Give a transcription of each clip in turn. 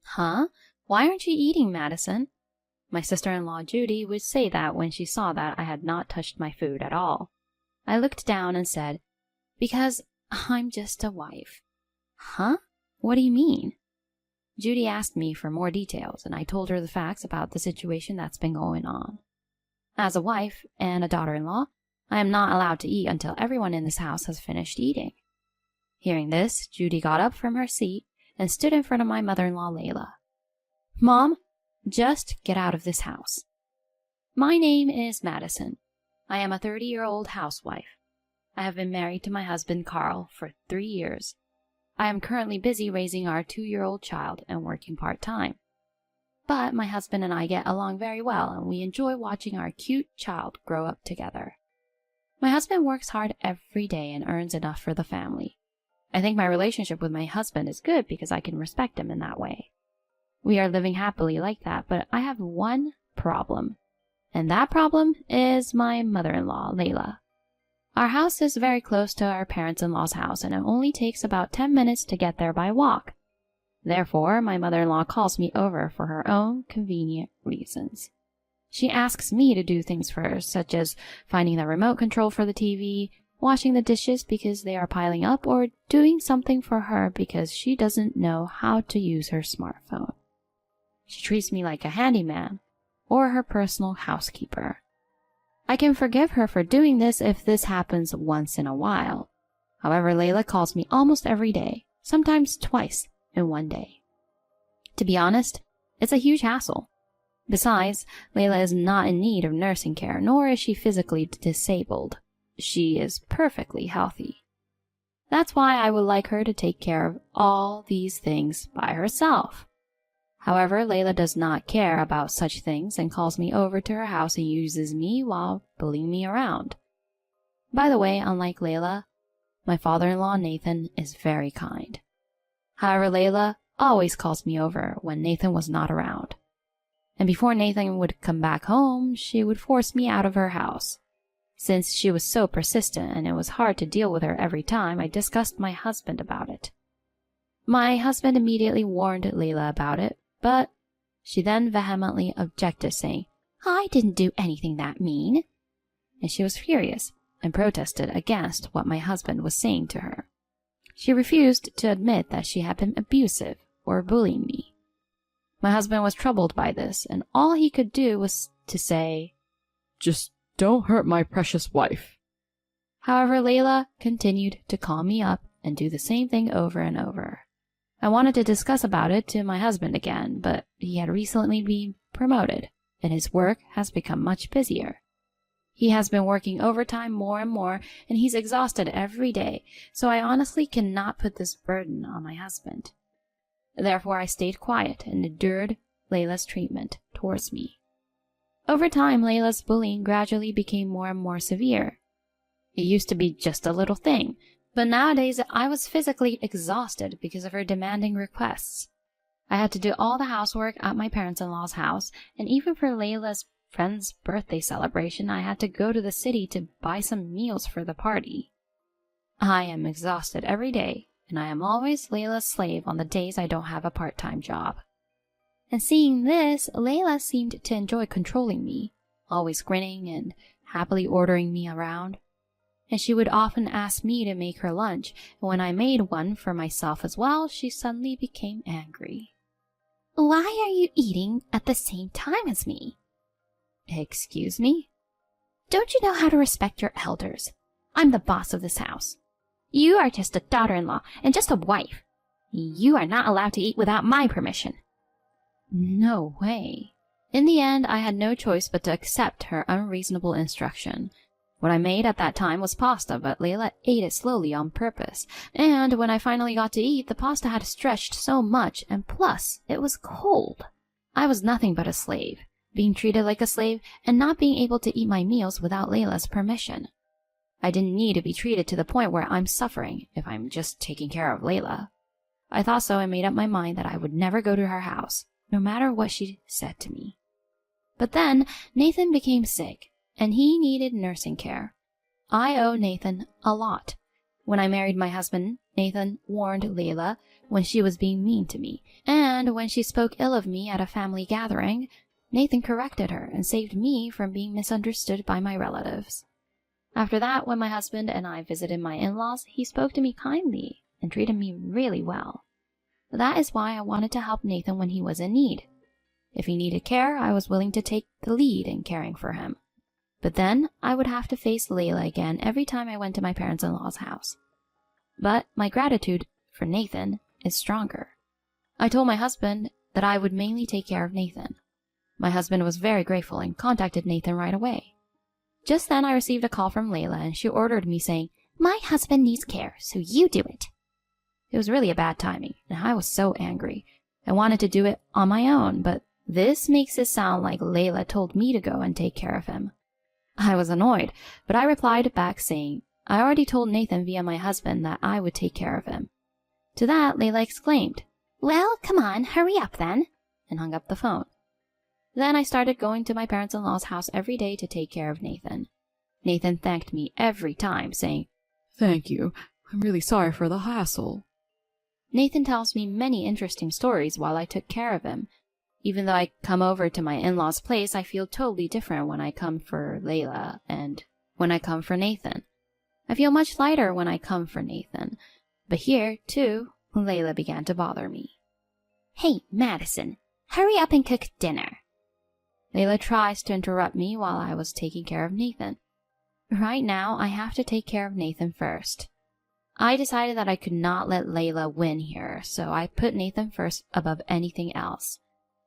Huh? Why aren't you eating, Madison? My sister-in-law Judy would say that when she saw that I had not touched my food at all. I looked down and said, "Because I'm just a wife." Huh? What do you mean? Judy asked me for more details, and I told her the facts about the situation that's been going on. As a wife and a daughter-in-law, I am not allowed to eat until everyone in this house has finished eating. Hearing this, Judy got up from her seat and stood in front of my mother-in-law, Layla. "Mom, just get out of this house. My name is Madison. I am a 30-year-old housewife. I have been married to my husband, Carl, for 3 years. I am currently busy raising our 2-year-old child and working part-time. But my husband and I get along very well, and we enjoy watching our cute child grow up together. My husband works hard every day and earns enough for the family. I think my relationship with my husband is good because I can respect him in that way. We are living happily like that, but I have one problem. And that problem is my mother-in-law, Layla. Our house is very close to our parents-in-law's house, and it only takes about 10 minutes to get there by walk. Therefore, my mother-in-law calls me over for her own convenient reasons. She asks me to do things for her, such as finding the remote control for the TV, washing the dishes because they are piling up, or doing something for her because she doesn't know how to use her smartphone. She treats me like a handyman or her personal housekeeper. I can forgive her for doing this if this happens once in a while. However, Layla calls me almost every day, sometimes twice in one day. To be honest, it's a huge hassle. Besides, Layla is not in need of nursing care, nor is she physically disabled. She is perfectly healthy. That's why I would like her to take care of all these things by herself. However, Layla does not care about such things and calls me over to her house and uses me while bullying me around. By the way, unlike Layla, my father-in-law Nathan is very kind. However, Layla always calls me over when Nathan was not around. And before Nathan would come back home, she would force me out of her house. Since she was so persistent and it was hard to deal with her every time, I discussed my husband about it. My husband immediately warned Layla about it, but she then vehemently objected, saying, "I didn't do anything that mean." And she was furious and protested against what my husband was saying to her. She refused to admit that she had been abusive or bullying me. My husband was troubled by this, and all he could do was to say, "Just don't hurt my precious wife." However, Layla continued to call me up and do the same thing over and over. I wanted to discuss about it to my husband again, but he had recently been promoted, and his work has become much busier. He has been working overtime more and more, and he's exhausted every day, so I honestly cannot put this burden on my husband. Therefore, I stayed quiet and endured Layla's treatment towards me. Over time, Layla's bullying gradually became more and more severe. It used to be just a little thing, but nowadays I was physically exhausted because of her demanding requests. I had to do all the housework at my parents-in-law's house, and even for Layla's friend's birthday celebration, I had to go to the city to buy some meals for the party. I am exhausted every day, and I am always Layla's slave on the days I don't have a part-time job. And seeing this, Layla seemed to enjoy controlling me, always grinning and happily ordering me around. And she would often ask me to make her lunch, and when I made one for myself as well, she suddenly became angry. "Why are you eating at the same time as me?" "Excuse me?" "Don't you know how to respect your elders? I'm the boss of this house. You are just a daughter-in-law and just a wife. You are not allowed to eat without my permission." No way. In the end, I had no choice but to accept her unreasonable instruction. What I made at that time was pasta, but Layla ate it slowly on purpose, and when I finally got to eat, the pasta had stretched so much, and plus, it was cold. I was nothing but a slave, being treated like a slave and not being able to eat my meals without Layla's permission. I didn't need to be treated to the point where I'm suffering if I'm just taking care of Layla. I thought so and made up my mind that I would never go to her house, no matter what she said to me. But then Nathan became sick, and he needed nursing care. I owe Nathan a lot, When I married my husband, Nathan warned Layla when she was being mean to me, and when she spoke ill of me at a family gathering, Nathan corrected her and saved me from being misunderstood by my relatives. After that, when my husband and I visited my in-laws, he spoke to me kindly and treated me really well. That is why I wanted to help Nathan when he was in need. If he needed care, I was willing to take the lead in caring for him. But then I would have to face Layla again every time I went to my parents-in-law's house. But my gratitude for Nathan is stronger. I told my husband that I would mainly take care of Nathan. My husband was very grateful and contacted Nathan right away. Just then I received a call from Layla and she ordered me saying, "My husband needs care, so you do it." It was really a bad timing, and I was so angry. I wanted to do it on my own, but this makes it sound like Layla told me to go and take care of him. I was annoyed, but I replied back saying, I already told Nathan via my husband that I would take care of him. To that, Layla exclaimed, "Well, come on, hurry up then," and hung up the phone. Then I started going to my parents-in-law's house every day to take care of Nathan. Nathan thanked me every time, saying, "Thank you. I'm really sorry for the hassle." Nathan tells me many interesting stories while I took care of him. Even though I come over to my in-laws' place, I feel totally different when I come for Layla and when I come for Nathan. I feel much lighter when I come for Nathan. But here, too, Layla began to bother me. "Hey, Madison, hurry up and cook dinner." Layla tries to interrupt me while I was taking care of Nathan. Right now, I have to take care of Nathan first. I decided that I could not let Layla win here, so I put Nathan first above anything else.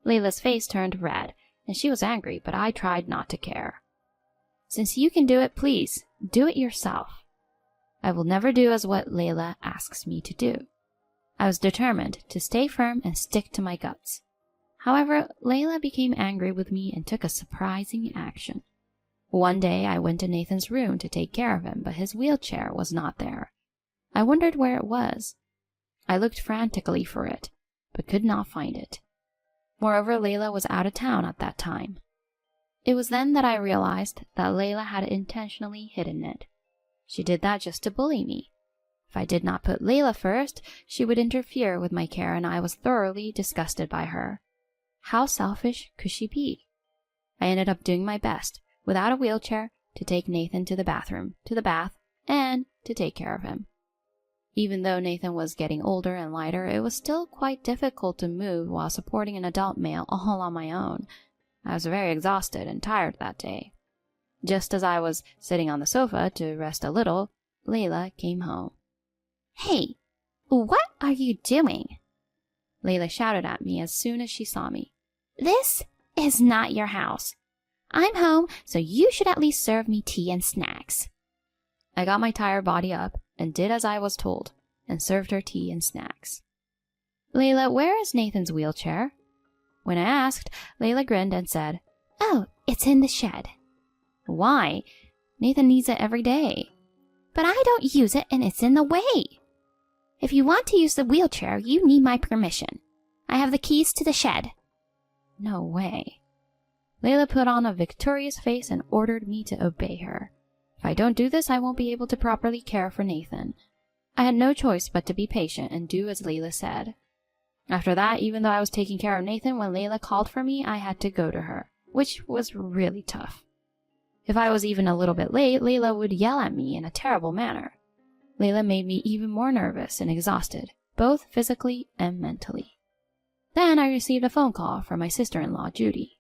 Layla's face turned red, and she was angry, but I tried not to care. "Since you can do it, please, do it yourself." I will never do as what Layla asks me to do. I was determined to stay firm and stick to my guts. However, Layla became angry with me and took a surprising action. One day I went to Nathan's room to take care of him, but his wheelchair was not there. I wondered where it was. I looked frantically for it, but could not find it. Moreover, Layla was out of town at that time. It was then that I realized that Layla had intentionally hidden it. She did that just to bully me. If I did not put Layla first, she would interfere with my care, and I was thoroughly disgusted by her. How selfish could she be? I ended up doing my best, without a wheelchair, to take Nathan to the bathroom, to the bath, and to take care of him. Even though Nathan was getting older and lighter, it was still quite difficult to move while supporting an adult male all on my own. I was very exhausted and tired that day. Just as I was sitting on the sofa to rest a little, Layla came home. "Hey, what are you doing?" Layla shouted at me as soon as she saw me. "This is not your house. I'm home, so you should at least serve me tea and snacks." I got my tired body up and did as I was told, and served her tea and snacks. "Layla, where is Nathan's wheelchair?" When I asked, Layla grinned and said, "Oh, it's in the shed." "Why? Nathan needs it every day." "But I don't use it and it's in the way. If you want to use the wheelchair, you need my permission. I have the keys to the shed." No way. Layla put on a victorious face and ordered me to obey her. If I don't do this, I won't be able to properly care for Nathan. I had no choice but to be patient and do as Layla said. After that, even though I was taking care of Nathan, when Layla called for me, I had to go to her, which was really tough. If I was even a little bit late, Layla would yell at me in a terrible manner. Layla made me even more nervous and exhausted, both physically and mentally. Then I received a phone call from my sister-in-law, Judy.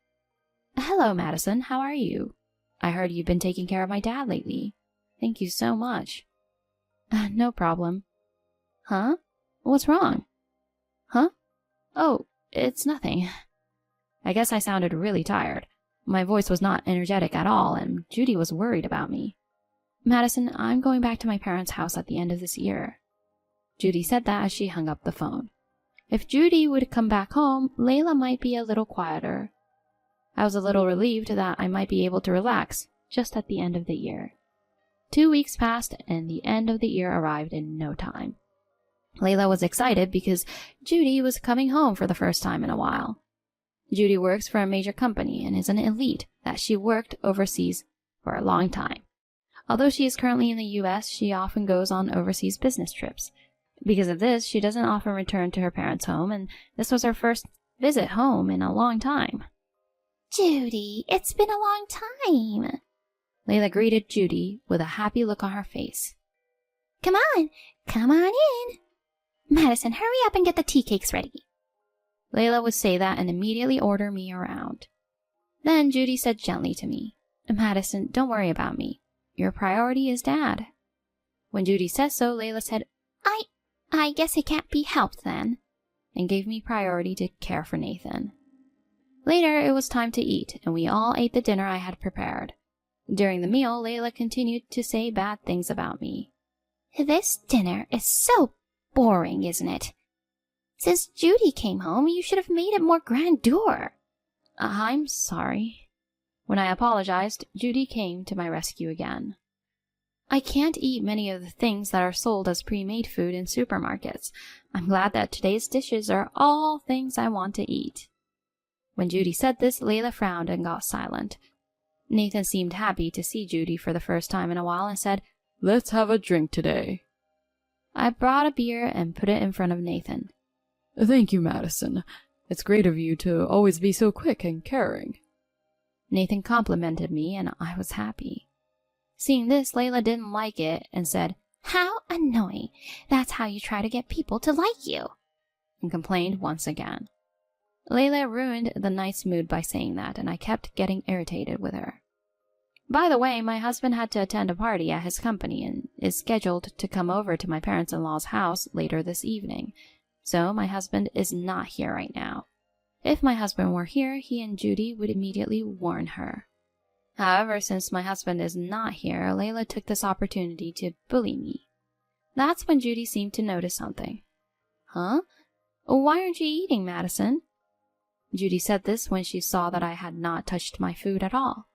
"Hello, Madison, how are you? I heard you've been taking care of my dad lately. Thank you so much." "No problem." "Huh? What's wrong?" "Huh? Oh, it's nothing." I guess I sounded really tired. My voice was not energetic at all, and Judy was worried about me. "Madison, I'm going back to my parents' house at the end of this year." Judy said that as she hung up the phone. If Judy would come back home, Layla might be a little quieter. I was a little relieved that I might be able to relax just at the end of the year. 2 weeks passed, and the end of the year arrived in no time. Layla was excited because Judy was coming home for the first time in a while. Judy works for a major company and is an elite that she worked overseas for a long time. Although she is currently in the US, she often goes on overseas business trips. Because of this, she doesn't often return to her parents' home, and this was her first visit home in a long time. Judy, it's been a long time. Layla greeted Judy with a happy look on her face. Come on in. Madison, hurry up and get the tea cakes ready. Layla would say that and immediately order me around. Then Judy said gently to me, Madison, don't worry about me. Your priority is Dad. When Judy said so, Layla said, I guess it can't be helped then, and gave me priority to care for Nathan. Later, it was time to eat, and we all ate the dinner I had prepared. During the meal, Layla continued to say bad things about me. This dinner is so boring, isn't it? Since Judy came home, you should have made it more grandeur. I'm sorry. When I apologized, Judy came to my rescue again. I can't eat many of the things that are sold as pre-made food in supermarkets. I'm glad that today's dishes are all things I want to eat. When Judy said this, Layla frowned and got silent. Nathan seemed happy to see Judy for the first time in a while and said, Let's have a drink today. I brought a beer and put it in front of Nathan. Thank you, Madison. It's great of you to always be so quick and caring. Nathan complimented me and I was happy. Seeing this, Layla didn't like it and said, How annoying. That's how you try to get people to like you. And complained once again. Layla ruined the nice mood by saying that, and I kept getting irritated with her. By the way, my husband had to attend a party at his company and is scheduled to come over to my parents-in-law's house later this evening. So my husband is not here right now. If my husband were here, he and Judy would immediately warn her. However, since my husband is not here, Layla took this opportunity to bully me. That's when Judy seemed to notice something. Huh? Why aren't you eating, Madison? Judy said this when she saw that I had not touched my food at all.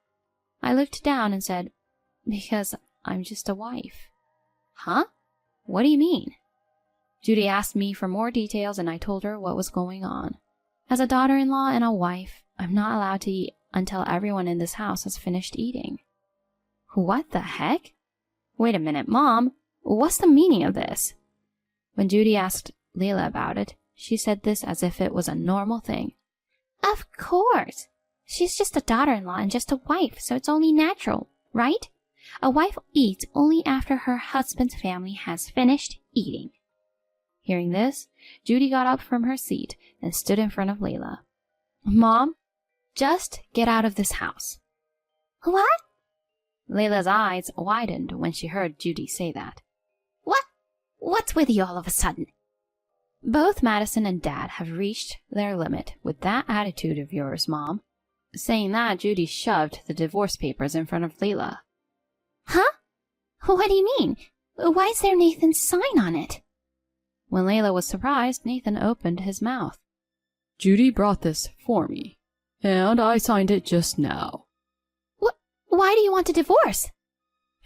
I looked down and said, Because I'm just a wife. Huh? What do you mean? Judy asked me for more details and I told her what was going on. As a daughter-in-law and a wife, I'm not allowed to eat until everyone in this house has finished eating. What the heck? Wait a minute, Mom. What's the meaning of this? When Judy asked Layla about it, she said this as if it was a normal thing. Of course. She's just a daughter-in-law and just a wife, so it's only natural, right? A wife eats only after her husband's family has finished eating. Hearing this, Judy got up from her seat and stood in front of Layla. Mom, just get out of this house. What? Layla's eyes widened when she heard Judy say that. What's with you all of a sudden? Both Madison and Dad have reached their limit with that attitude of yours, Mom. Saying that, Judy shoved the divorce papers in front of Layla. Huh? What do you mean? Why is there Nathan's sign on it? When Layla was surprised, Nathan opened his mouth. Judy brought this for me, and I signed it just now. Why do you want a divorce?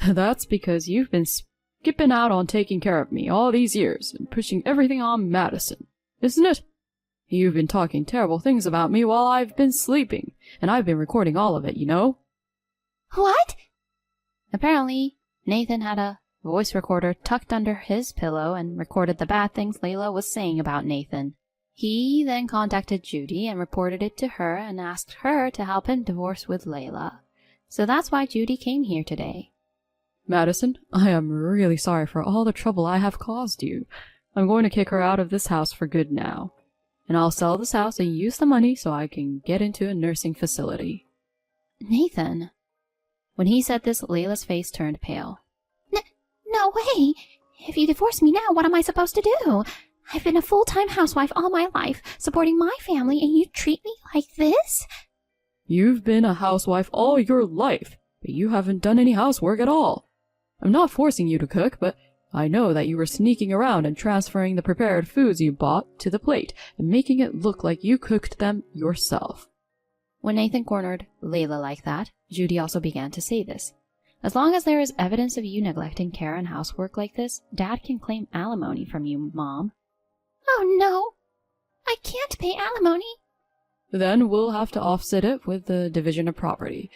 That's because you've been skipping out on taking care of me all these years and pushing everything on Madison, isn't it? You've been talking terrible things about me while I've been sleeping, and I've been recording all of it, you know? What? Apparently, Nathan had a voice recorder tucked under his pillow and recorded the bad things Layla was saying about Nathan. He then contacted Judy and reported it to her and asked her to help him divorce with Layla. So that's why Judy came here today. Madison, I am really sorry for all the trouble I have caused you. I'm going to kick her out of this house for good now. And I'll sell this house and use the money so I can get into a nursing facility. Nathan. When he said this, Layla's face turned pale. No way! If you divorce me now, what am I supposed to do? I've been a full-time housewife all my life, supporting my family, and you treat me like this? You've been a housewife all your life, but you haven't done any housework at all. I'm not forcing you to cook, but I know that you were sneaking around and transferring the prepared foods you bought to the plate and making it look like you cooked them yourself. When Nathan cornered Layla like that, Judy also began to say this. As long as there is evidence of you neglecting care and housework like this, Dad can claim alimony from you, Mom. Oh no! I can't pay alimony. Then we'll have to offset it with the division of property.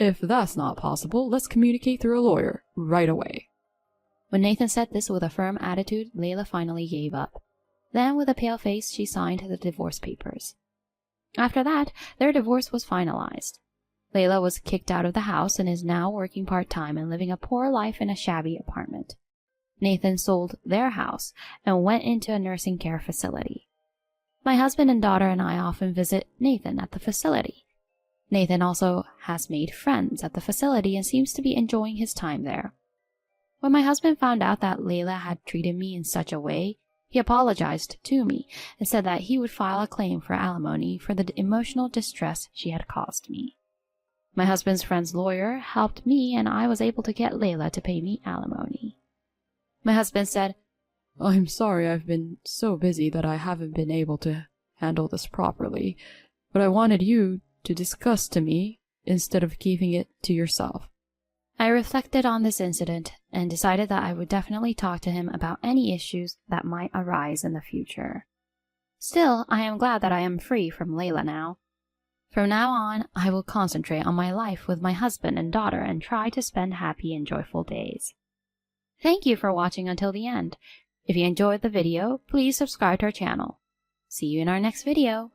If that's not possible, let's communicate through a lawyer right away. When Nathan said this with a firm attitude, Layla finally gave up. Then, with a pale face, she signed the divorce papers. After that, their divorce was finalized. Layla was kicked out of the house and is now working part-time and living a poor life in a shabby apartment. Nathan sold their house and went into a nursing care facility. My husband and daughter and I often visit Nathan at the facility. Nathan also has made friends at the facility and seems to be enjoying his time there. When my husband found out that Layla had treated me in such a way, he apologized to me and said that he would file a claim for alimony for the emotional distress she had caused me. My husband's friend's lawyer helped me and I was able to get Layla to pay me alimony. My husband said, I'm sorry I've been so busy that I haven't been able to handle this properly, but I wanted you to discuss to me instead of keeping it to yourself. I reflected on this incident and decided that I would definitely talk to him about any issues that might arise in the future. Still, I am glad that I am free from Layla now. From now on, I will concentrate on my life with my husband and daughter and try to spend happy and joyful days. Thank you for watching until the end. If you enjoyed the video, please subscribe to our channel. See you in our next video.